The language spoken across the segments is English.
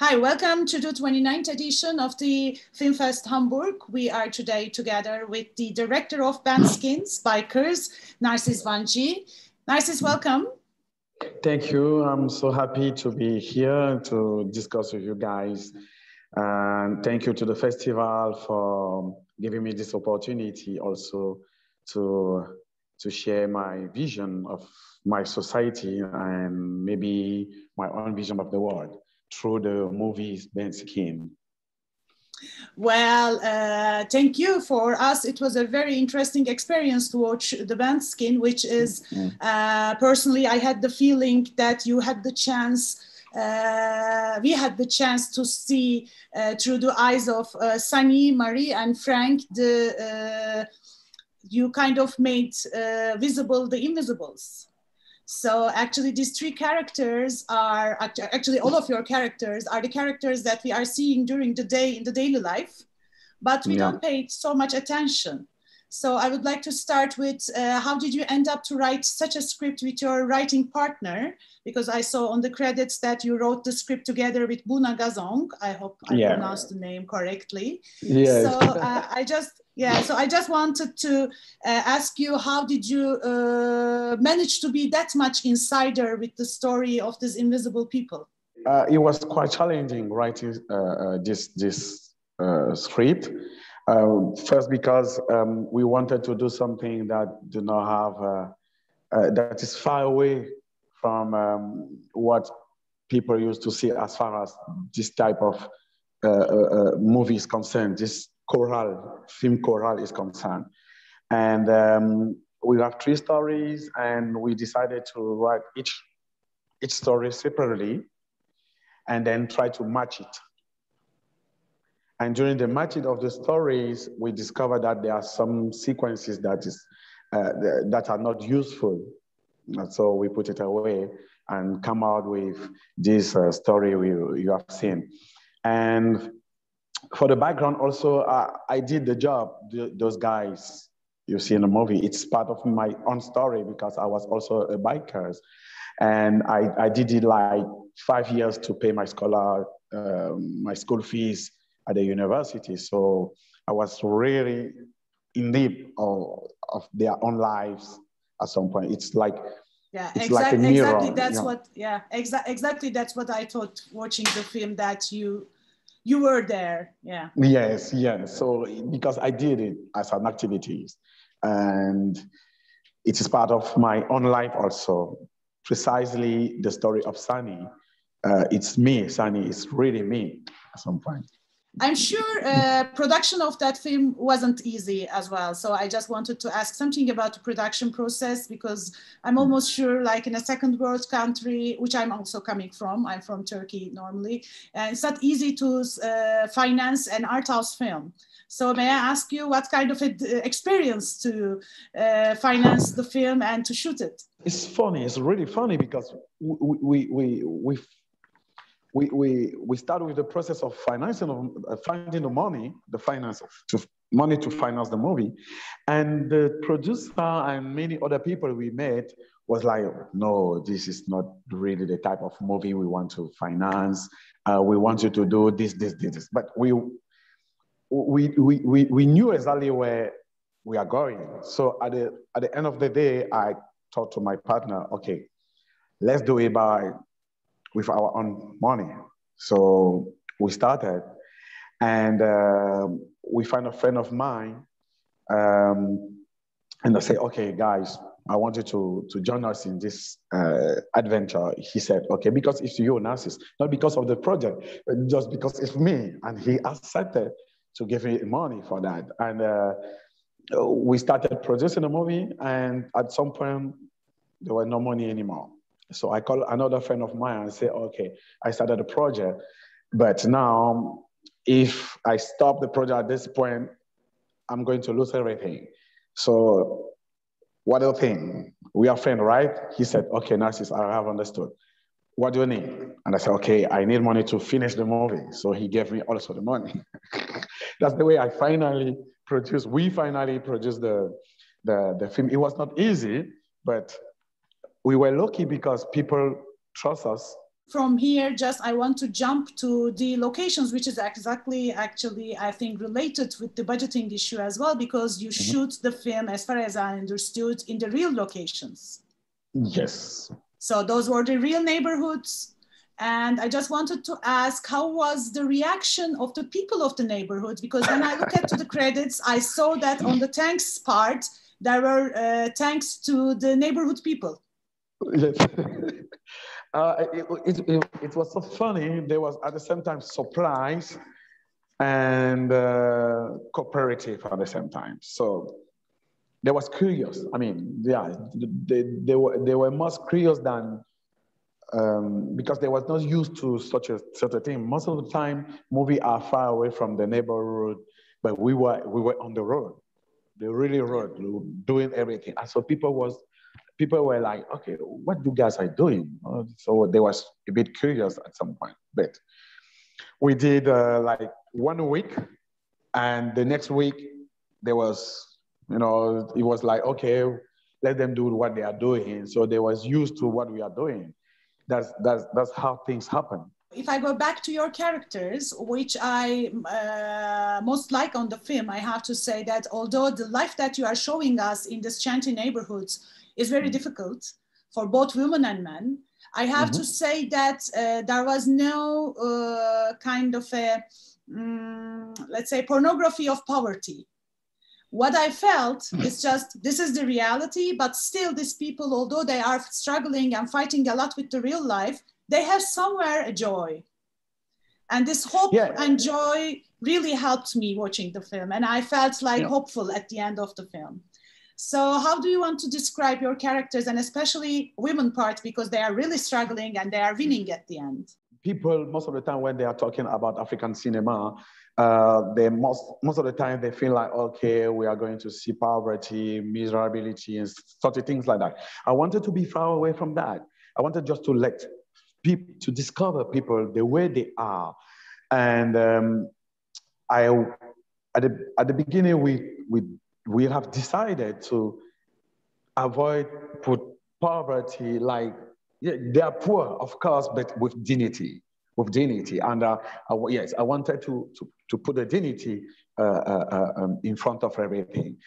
Hi, welcome to the 29th edition of the Film Fest Hamburg. We are today together with the director of Bendskins, BIKERS, Narcisse Wandji. Narcisse, welcome. Thank you. I'm so happy to be here to discuss with you guys. And thank you to the festival for giving me this opportunity also to share my vision of my society and maybe my own vision of the world through the movies Bendskins. Well, thank you. For us, it was a very interesting experience to watch the Bendskins, which is, personally, I had the feeling that you had the chance, we had the chance to see through the eyes of Sani, Marie, and Franck, you kind of made visible the invisibles. So actually these three characters are, actually all of your characters are the characters that we are seeing during the day in the daily life, but we don't pay so much attention. So I would like to start with, how did you end up to write such a script with your writing partner? Because I saw on the credits that you wrote the script together with Buna Gazong. I hope I pronounced the name correctly. Yes. So I just wanted to ask you, how did you manage to be that much insider with the story of these invisible people? It was quite challenging writing this script. First, because we wanted to do something that do not have that is far away from what people used to see as far as this type of movie is concerned. This film choral is concerned, and we have three stories, and we decided to write each story separately, and then try to match it. And during the matching of the stories, we discovered that there are some sequences that are not useful. And so we put it away and come out with this story you have seen. And for the background also, I did the job, those guys you see in the movie. It's part of my own story because I was also a biker. And I did it like 5 years to pay my my school fees at the university. So I was really in deep of their own lives at some point. It's like, like a mirror. Exactly. That's exactly. That's what I thought watching the film, that you were there. Yeah. Yes. So because I did it as an activity, and it is part of my own life also. Precisely the story of Sani. It's me. Sani is really me at some point. I'm sure production of that film wasn't easy as well. So I just wanted to ask something about the production process, because I'm almost sure, like in a second world country, which I'm also coming from, I'm from Turkey normally, and it's not easy to finance an art house film. So may I ask you what kind of experience to finance the film and to shoot it? It's funny. It's really funny because we start with the process of financing, finding the money, money to finance the movie. And the producer and many other people we met was like, no, this is not really the type of movie we want to finance. We want you to do this. But we knew exactly where we are going. So at the end of the day, I talked to my partner, okay, let's do it with our own money. So we started, and we found a friend of mine, and I said, okay, guys, I want you to join us in this adventure. He said, okay, because it's you, Narcisse, not because of the project, but just because it's me. And he accepted to give me money for that. And we started producing the movie, and at some point, there was no money anymore. So I called another friend of mine and said, okay, I started a project, but now if I stop the project at this point, I'm going to lose everything. So what do you think? We are friends, right? He said, okay, Narcisse, I have understood. What do you need? And I said, okay, I need money to finish the movie. So he gave me also the money. That's the way we finally produced the film. It was not easy, but we were lucky because people trust us From here, just I want to jump to the locations, which is exactly actually, I think, related with the budgeting issue as well, because you shoot the film, as far as I understood, in the real locations. Yes. So those were the real neighborhoods. And I just wanted to ask, how was the reaction of the people of the neighborhoods? Because when I look at the credits, I saw that on the thanks part, there were thanks to the neighborhood people. Yes. It was so funny. There was at the same time surprise and cooperative at the same time. So they was curious. I mean, yeah, they were most curious than because they was not used to such a thing. Most of the time, movies are far away from the neighborhood, but we were on the road, the really road, doing everything. And so people were like, okay, what you guys are doing? So they was a bit curious at some point. But we did like 1 week, and the next week there was, it was like, okay, let them do what they are doing. So they was used to what we are doing. That's how things happen. If I go back to your characters, which I most like on the film, I have to say that although the life that you are showing us in these shanty neighborhoods is very difficult for both women and men, I have to say that there was no kind of a, let's say, pornography of poverty. What I felt is just, this is the reality, but still these people, although they are struggling and fighting a lot with the real life, they have somewhere a joy. And this hope and joy really helped me watching the film. And I felt like hopeful at the end of the film. So how do you want to describe your characters, and especially women part, because they are really struggling and they are winning at the end? People, most of the time when they are talking about African cinema, they most of the time they feel like, okay, we are going to see poverty, miserability, and sort of things like that. I wanted to be far away from that. I wanted just to let people, to discover people the way they are. And at the beginning, we have decided to avoid poverty, like, they are poor, of course, but with dignity. And yes, I wanted to put the dignity in front of everything.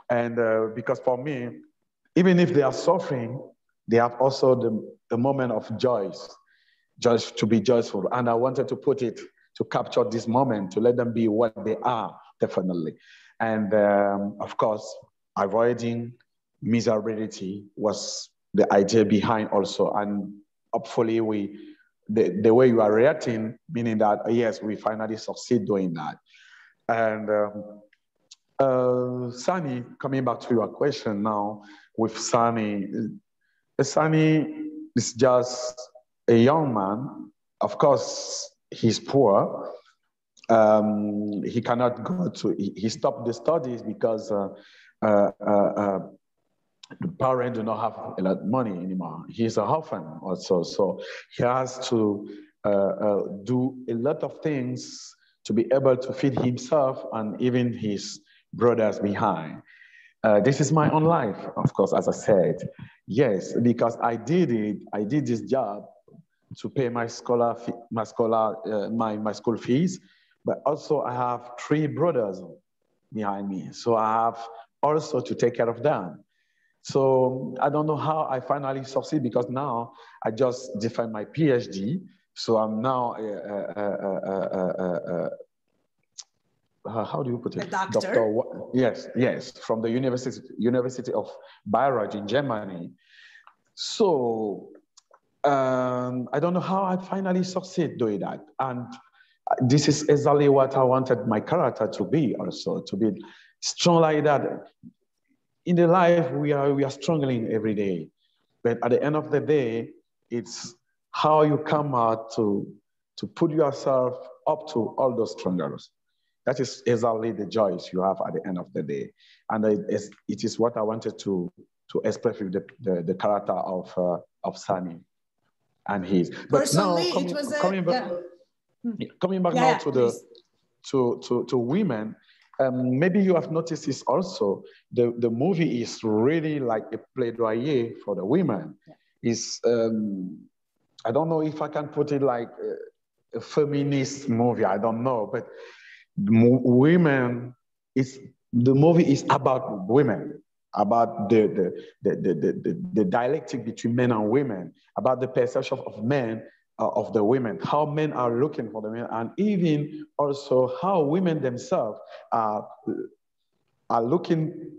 And because for me, even if they are suffering, they have also the moment of joy, just to be joyful. And I wanted to put it, to capture this moment, to let them be what they are, definitely. And of course, avoiding miserability was the idea behind also. And hopefully the way you are reacting, meaning that, yes, we finally succeed doing that. And Sani, coming back to your question now, with Sani is just a young man. Of course, he's poor. He cannot go to, he stopped the studies because the parents do not have a lot of money anymore. He's an orphan also, so he has to do a lot of things to be able to feed himself and even his brothers behind. This is my own life, of course, as I said. Yes, because I did this job to pay my school fees, but also I have 3 brothers behind me, so I have also to take care of them. So I don't know how I finally succeed, because now I just defend my PhD. So I'm now how do you put it? A doctor. Yes, from the University of Bayreuth in Germany. So I don't know how I finally succeed doing that. And this is exactly what I wanted my character to be also, to be strong like that. In the life, we are struggling every day. But at the end of the day, it's how you come out to put yourself up to all those struggles. That is exactly the joys you have at the end of the day. And it is what I wanted to express with the character of Sani and his. But personally, now, it was coming back now to women, maybe you have noticed this also. The movie is really like a plaidoyer for the women. Yeah. I don't know if I can put it like a feminist movie. I don't know, but women the movie is about women, about the dialectic between men and women, about the perception of men of the women, how men are looking for the men, and even also how women themselves are looking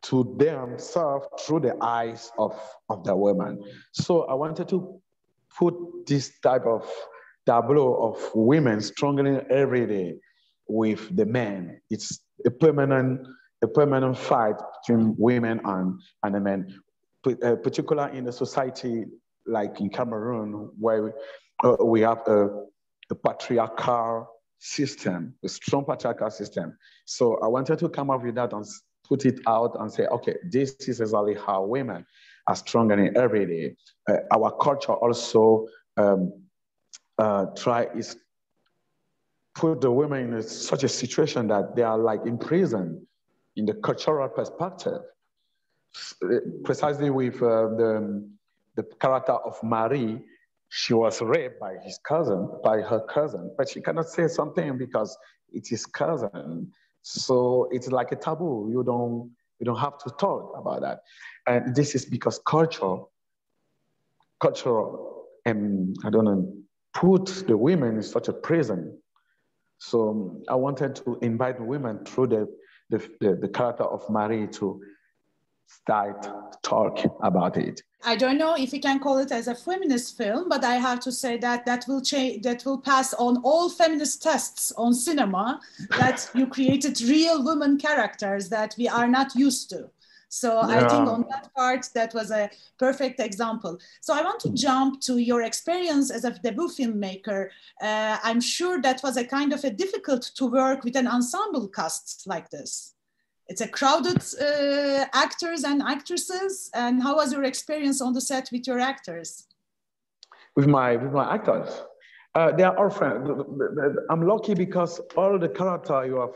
to themselves through the eyes of the women. So I wanted to put this type of tableau of women struggling every day with the men. It's a permanent fight between women and the men, particularly in a society like in Cameroon, where we have a patriarchal system, a strong patriarchal system. So I wanted to come up with that and put it out and say, okay, this is exactly how women are struggling every day. Our culture also is put the women in such a situation that they are like in prison in the cultural perspective. Precisely with the character of Marie, she was raped by her cousin, but she cannot say something because it is cousin. So it's like a taboo. You don't have to talk about that. And this is because cultural, and I don't know, put the women in such a prison. So I wanted to invite women through the character of Marie to start talk about it. I don't know if you can call it as a feminist film, but I have to say that will pass on all feminist tests on cinema, that you created real women characters that we are not used to. So yeah. I think on that part, that was a perfect example. So I want to jump to your experience as a debut filmmaker. I'm sure that was a kind of a difficult to work with an ensemble cast like this. It's a crowded actors and actresses. And how was your experience on the set with your actors? With my actors, they are all friends. I'm lucky because all the characters you have,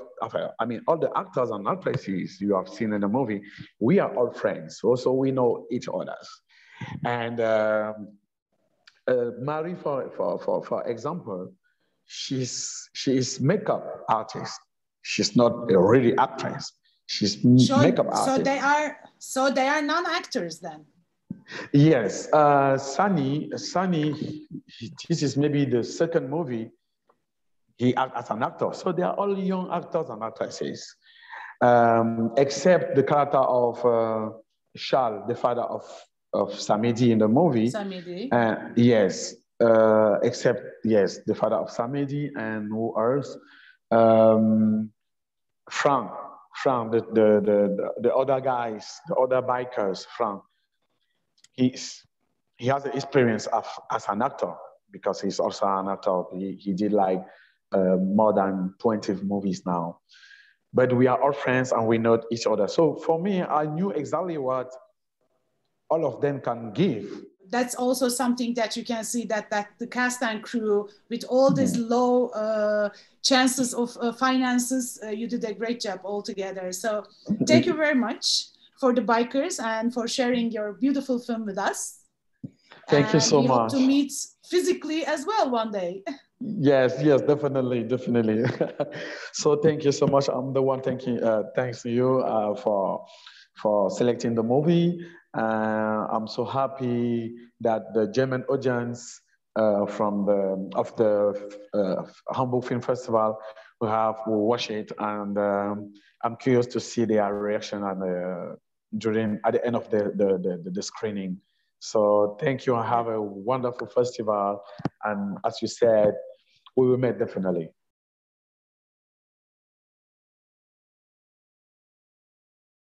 I mean, all the actors and actresses you have seen in the movie, we are all friends. Also, we know each other. And Marie, for example, she is makeup artist. She's not a really actress. She's makeup artist. So they are non-actors then. Yes, Sani, this is maybe the second movie he acted as an actor. So they are all young actors and actresses, except the character of Charles, the father of Samedi in the movie. Samedi. Yes, except the father of Samedi, and who else? Franck, the other guys, the other bikers, Franck. He has the experience as an actor because he's also an actor. He did like more than 20 movies now. But we are all friends and we know each other. So for me, I knew exactly what all of them can give. That's also something that you can see that the cast and crew, with all these low chances of finances, you did a great job altogether. So thank you very much for the Bikers and for sharing your beautiful film with us. Thank you so much. We hope to meet physically as well one day. Yes, definitely. So thank you so much. I'm the one thanks to you for selecting the movie. I'm so happy that the German audience from the Hamburg Film Festival will watch it, and I'm curious to see their reaction at the end of the screening. So thank you. Have a wonderful festival, and as you said, we will meet definitely.